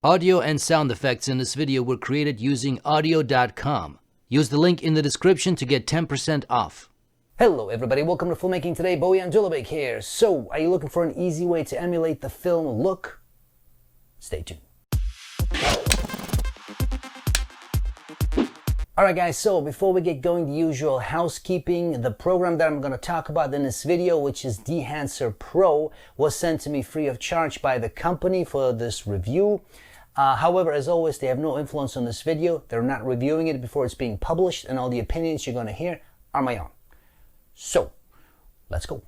Audio and sound effects in this video were created using audio.com. Use the link in the description to get 10% off. Hello everybody, welcome to Filmmaking Today. Bowie and Dulabic here. So, are you looking for an easy way to emulate the film look? Stay tuned. Alright guys, so before we get going, the usual housekeeping. The program that I'm going to talk about in this video, which is Dehancer Pro, was sent to me free of charge by the company for this review. However, as always, they have no influence on this video. They're not reviewing it before it's being published, and all the opinions you're going to hear are my own. So, let's go.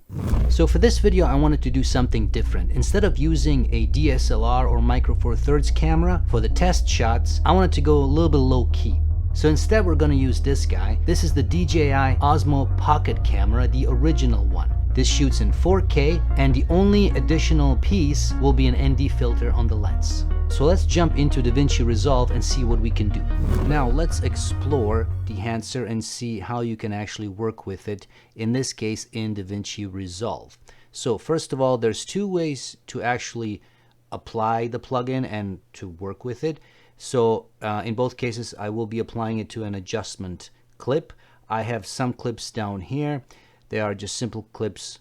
So for this video, I wanted to do something different. Instead of using a DSLR or Micro Four Thirds camera for the test shots, I wanted to go a little bit low key. So instead, we're going to use this guy. This is the DJI Osmo Pocket camera, the original one. This shoots in 4K, and the only additional piece will be an ND filter on the lens. So let's jump into DaVinci Resolve and see what we can do. Now let's explore Dehancer and see how you can actually work with it, in this case in DaVinci Resolve. So first of all, there's two ways to actually apply the plugin and to work with it. So in both cases, I will be applying it to an adjustment clip. I have some clips down here. They are just simple clips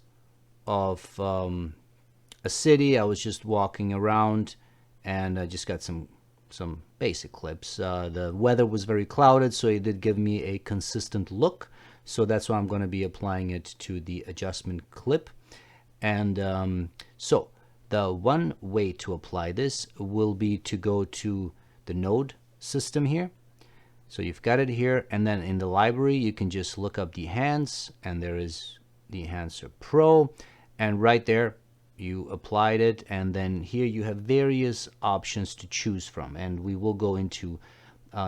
of a city. I was just walking around and I just got some basic clips. The weather was very clouded, so it did give me a consistent look. So that's why I'm going to be applying it to the adjustment clip. And so the one way to apply this will be to go to the node system here. So you've got it here, and then in the library you can just look up Dehancer, and there is Dehancer Pro, and right there you applied it, and then here you have various options to choose from, and we will go into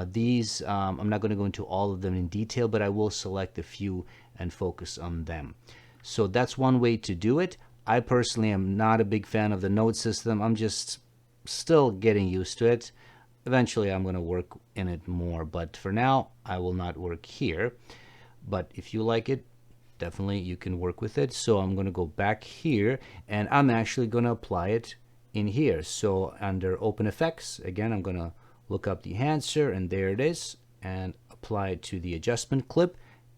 these. I'm not going to go into all of them in detail, but I will select a few and focus on them. So that's one way to do it. I personally am not a big fan of the node system. I'm just still getting used to it. Eventually I'm going to work in it more, but for now I will not work here. But if you like it, definitely you can work with it. So I'm going to go back here, and I'm actually going to apply it in here. So under Open Effects, again, I'm going to look up Dehancer, and there it is, and apply it to the adjustment clip,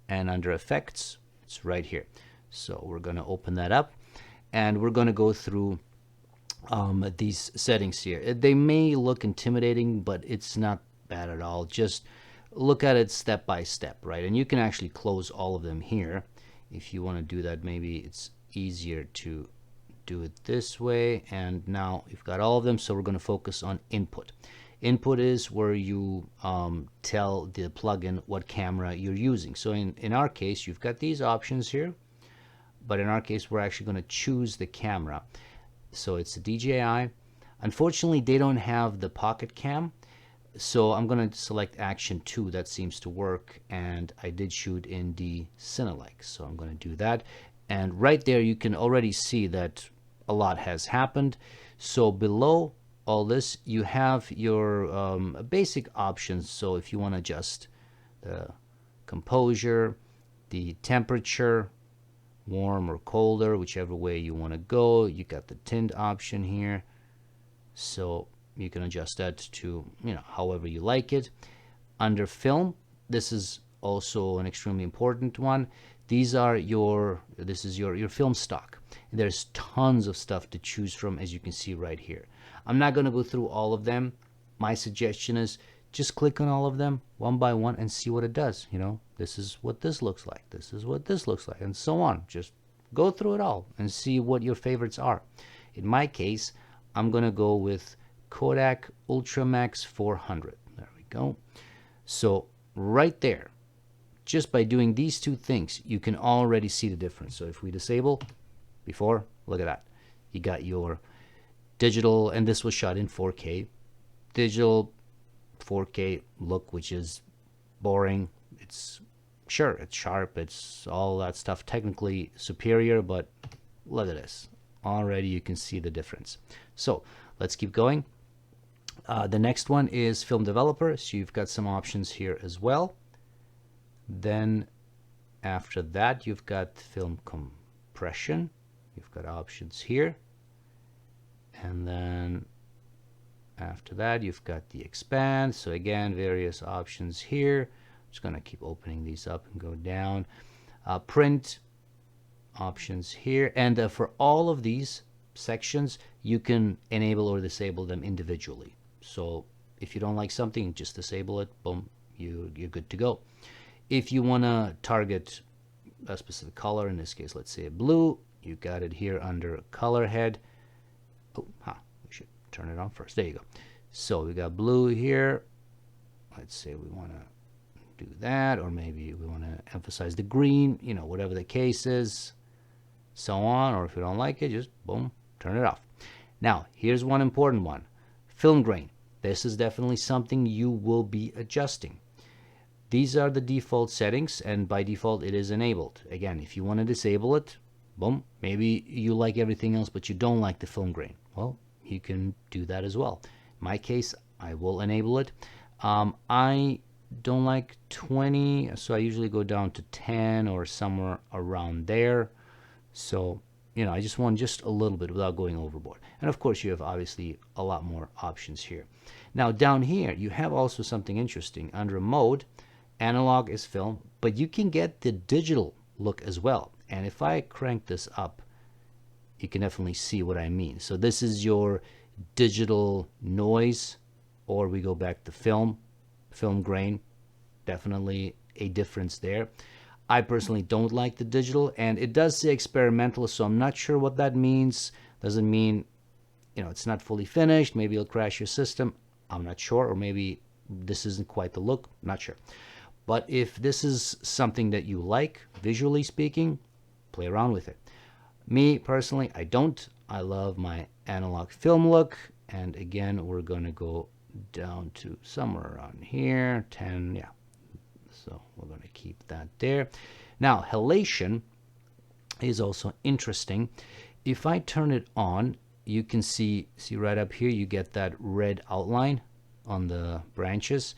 and under Effects, it's right here. So we're going to open that up, and we're going to go through these settings here. They may look intimidating, but it's not bad at all. Just look at it step by step, right? And you can actually close all of them here. If you want to do that, maybe it's easier to do it this way. And now you've got all of them, so we're going to focus on input. Input is where you tell the plugin what camera you're using. So in our case, you've got these options here, but in our case, we're actually going to choose the camera. So it's a DJI. Unfortunately, they don't have the pocket cam, so I'm going to select Action 2. That seems to work, and I did shoot in the Cinelec, so I'm going to do that. And right there you can already see that a lot has happened. So below all this you have your basic options. So if you want to adjust the composure, the temperature, warm or colder, whichever way you want to go. You got the tint option here, so you can adjust that to, you know, however you like it. Under film, this is also an extremely important one. These are this is your film stock. There's tons of stuff to choose from, as you can see right here. I'm not going to go through all of them. My suggestion is just click on all of them one by one and see what it does. You know, this is what this looks like, this is what this looks like, and so on. Just go through it all and see what your favorites are. In my case, I'm gonna go with Kodak Ultramax 400. There we go. So right there, just by doing these two things, you can already see the difference. So if we disable before, look at that. You got your digital, and this was shot in 4K, digital 4K look, which is boring. It's sure, it's sharp, it's all that stuff, technically superior, but look at this. Already you can see the difference. So let's keep going. The next one is Film Developer. So you've got some options here as well. Then after that, you've got Film Compression. You've got options here. And then After that, you've got the expand. So again, various options here. I'm just going to keep opening these up and go down. Print options here. And for all of these sections, you can enable or disable them individually. So if you don't like something, just disable it. Boom, you're good to go. If you want to target a specific color, in this case, let's say blue, you got it here under color head. Oh, we should turn it on first. There you go. So we got blue here. Let's say we want to do that, or maybe we want to emphasize the green, you know, whatever the case is, so on. Or if you don't like it, just boom, turn it off. Now, here's one important one. Film grain. This is definitely something you will be adjusting. These are the default settings, and by default it is enabled. Again, if you want to disable it, boom, maybe you like everything else but you don't like the film grain. Well, you can do that as well. In my case, I will enable it. I don't like 20, so I usually go down to 10 or somewhere around there. So, you know, I just want just a little bit without going overboard. And of course, you have obviously a lot more options here. Now, down here, you have also something interesting. Under mode, analog is film, but you can get the digital look as well. And if I crank this up, you can definitely see what I mean. So this is your digital noise, or we go back to film grain. Definitely a difference there. I personally don't like the digital, and it does say experimental, so I'm not sure what that means. Doesn't mean, you know, it's not fully finished. Maybe it'll crash your system. I'm not sure, or maybe this isn't quite the look. Not sure. But if this is something that you like, visually speaking, play around with it. Me, personally, I don't. I love my analog film look. And again, we're going to go down to somewhere around here, 10, yeah. So we're going to keep that there. Now, halation is also interesting. If I turn it on, you can see right up here, you get that red outline on the branches.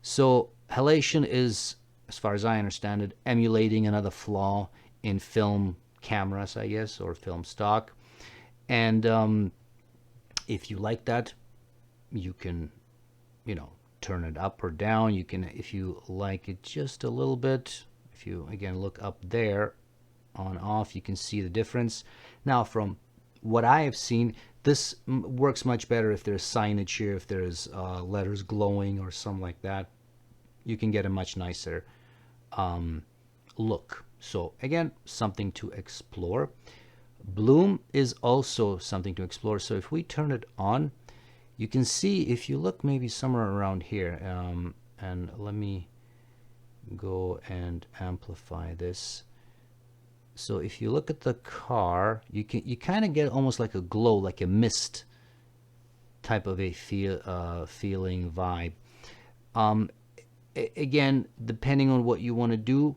So halation is, as far as I understand it, emulating another flaw in film cameras, I guess, or film stock. And if you like that, you can, you know, turn it up or down. You can, if you like it just a little bit, if you again look up there, on off, you can see the difference. Now, from what I have seen, this works much better if there's signage here, if there's letters glowing or something like that. You can get a much nicer look. So again, something to explore. Bloom is also something to explore. So if we turn it on, you can see, if you look maybe somewhere around here, and let me go and amplify this. So if you look at the car, you kind of get almost like a glow, like a mist type of a feeling vibe. Again, depending on what you want to do,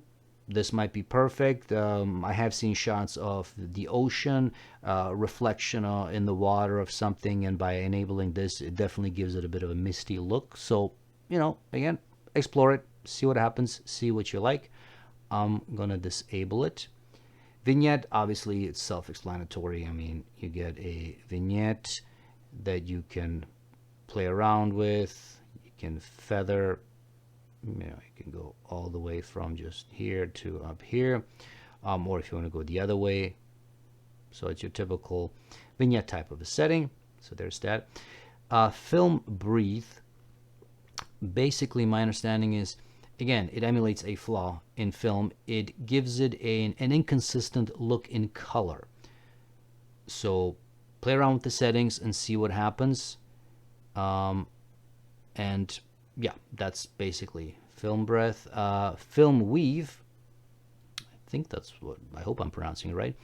this might be perfect. I have seen shots of the ocean, reflection in the water of something, and by enabling this, it definitely gives it a bit of a misty look. So, you know, again, explore it, see what happens, see what you like. I'm gonna disable it. Vignette, obviously, it's self-explanatory. I mean, you get a vignette that you can play around with. You can feather. You know, you can go all the way from just here to up here, or if you want to go the other way. So it's your typical vignette type of a setting. So there's that. Film breathe. Basically, my understanding is, again, it emulates a flaw in film. It gives it an inconsistent look in color. So play around with the settings and see what happens. And yeah, that's basically film breath. Film weave, I think that's what, I hope I'm pronouncing it right.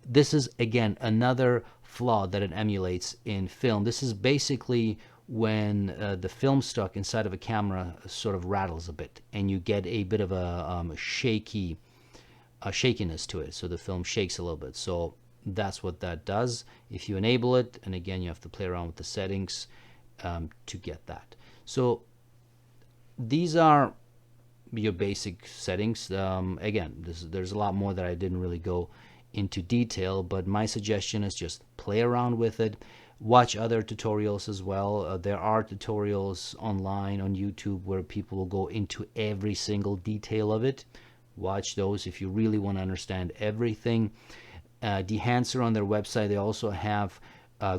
This is, again, another flaw that it emulates in film. This is basically when the film stock inside of a camera sort of rattles a bit, and you get a bit of a shakiness to it. So the film shakes a little bit. So that's what that does. If you enable it, and again, you have to play around with the settings to get that. So these are your basic settings. Again, there's a lot more that I didn't really go into detail, but my suggestion is just play around with it. Watch other tutorials as well. There are tutorials online on YouTube where people will go into every single detail of it. Watch those if you really want to understand everything. Dehancer, on their website, they also have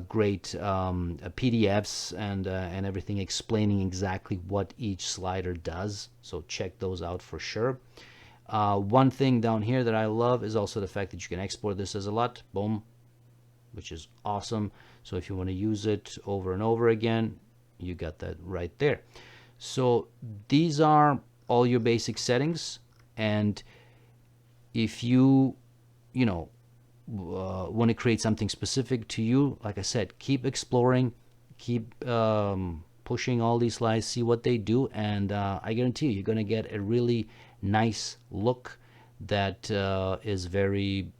great PDFs and everything explaining exactly what each slider does. So check those out for sure. One thing down here that I love is also the fact that you can export this as a LUT, boom, which is awesome. So if you want to use it over and over again, you got that right there. So these are all your basic settings, and if you want to create something specific to you, like I said, keep exploring, keep pushing all these slides, see what they do, and I guarantee you, you're going to get a really nice look that is very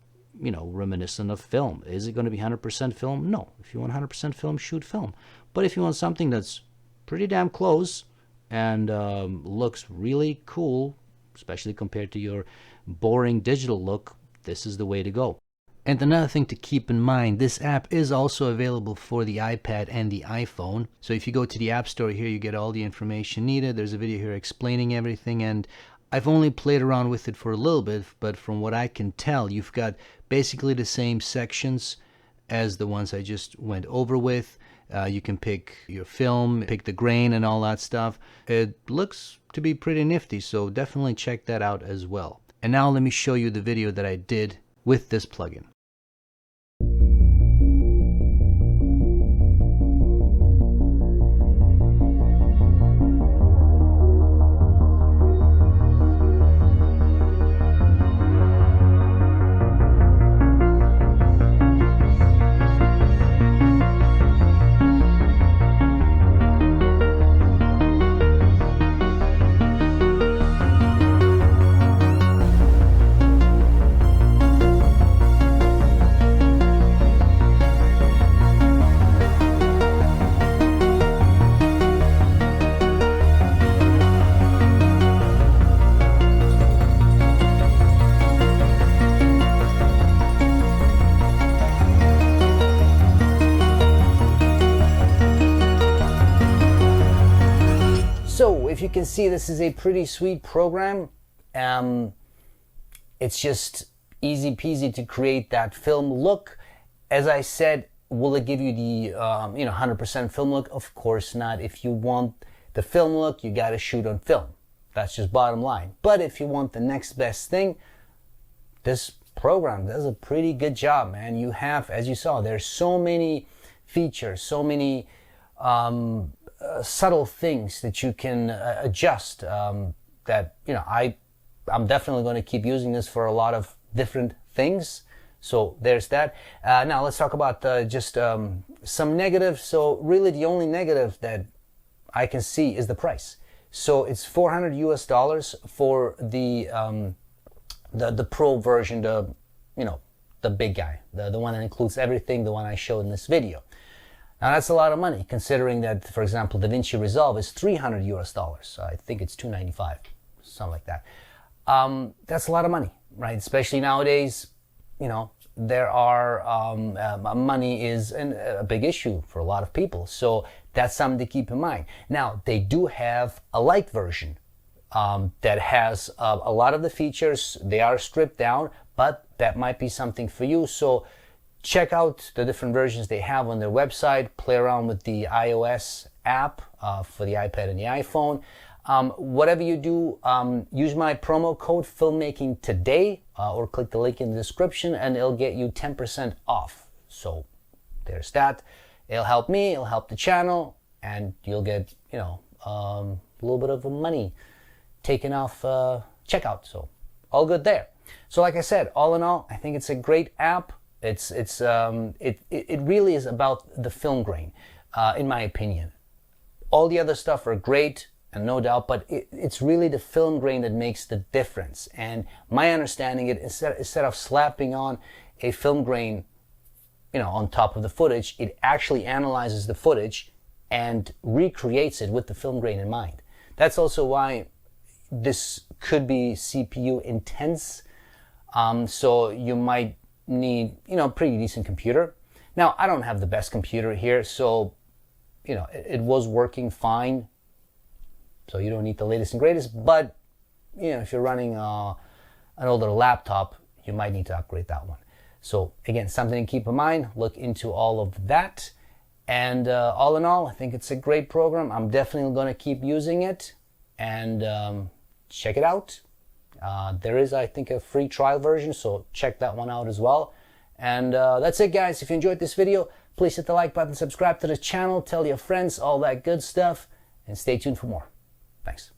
reminiscent of film. Is it going to be 100% film? No. If you want 100% film, shoot film. But if you want something that's pretty damn close and looks really cool, especially compared to your boring digital look, this is the way to go. And another thing to keep in mind, this app is also available for the iPad and the iPhone. So if you go to the App Store here, you get all the information needed. There's a video here explaining everything, and I've only played around with it for a little bit, but from what I can tell, you've got basically the same sections as the ones I just went over with. You can pick your film, pick the grain and all that stuff. It looks to be pretty nifty, so definitely check that out as well. And now let me show you the video that I did with this plugin. So if you can see, this is a pretty sweet program. It's just easy peasy to create that film look. As I said, will it give you the 100% film look? Of course not. If you want the film look, you got to shoot on film. That's just bottom line. But if you want the next best thing, this program does a pretty good job, man. You have, as you saw, there's so many features, so many subtle things that you can adjust, that I'm definitely going to keep using this for a lot of different things. So there's that. Now let's talk about just some negatives. So really the only negative that I can see is the price. So it's $400 US for the Pro version, the big guy, the one that includes everything, the one I showed in this video. Now that's a lot of money, considering that, for example, DaVinci Resolve is $300 US. I think it's $295, something like that. That's a lot of money, right? Especially nowadays, there are money is a big issue for a lot of people. So that's something to keep in mind. Now they do have a light version that has a lot of the features. They are stripped down, but that might be something for you. So check out the different versions they have on their website. Play around with the iOS app for the iPad and the iPhone. Whatever you do, use my promo code FILMMAKINGTODAY or click the link in the description and it'll get you 10% off. So there's that. It'll help me, it'll help the channel, and you'll get, a little bit of money taken off checkout. So all good there. So like I said, all in all, I think it's a great app. It really is about the film grain, in my opinion. All the other stuff are great, and no doubt, but it's really the film grain that makes the difference. And my understanding is instead of slapping on a film grain, on top of the footage, it actually analyzes the footage and recreates it with the film grain in mind. That's also why this could be CPU intense. So you might need, pretty decent computer. Now, I don't have the best computer here, so, you know, it was working fine. So you don't need the latest and greatest, but, you know, if you're running an older laptop, you might need to upgrade that one. So again, something to keep in mind, look into all of that. And all in all, I think it's a great program. I'm definitely going to keep using it, and check it out. There is, I think, a free trial version, so check that one out as well. And that's it, guys. If you enjoyed this video, please hit the like button, subscribe to the channel, tell your friends, all that good stuff, and stay tuned for more. Thanks.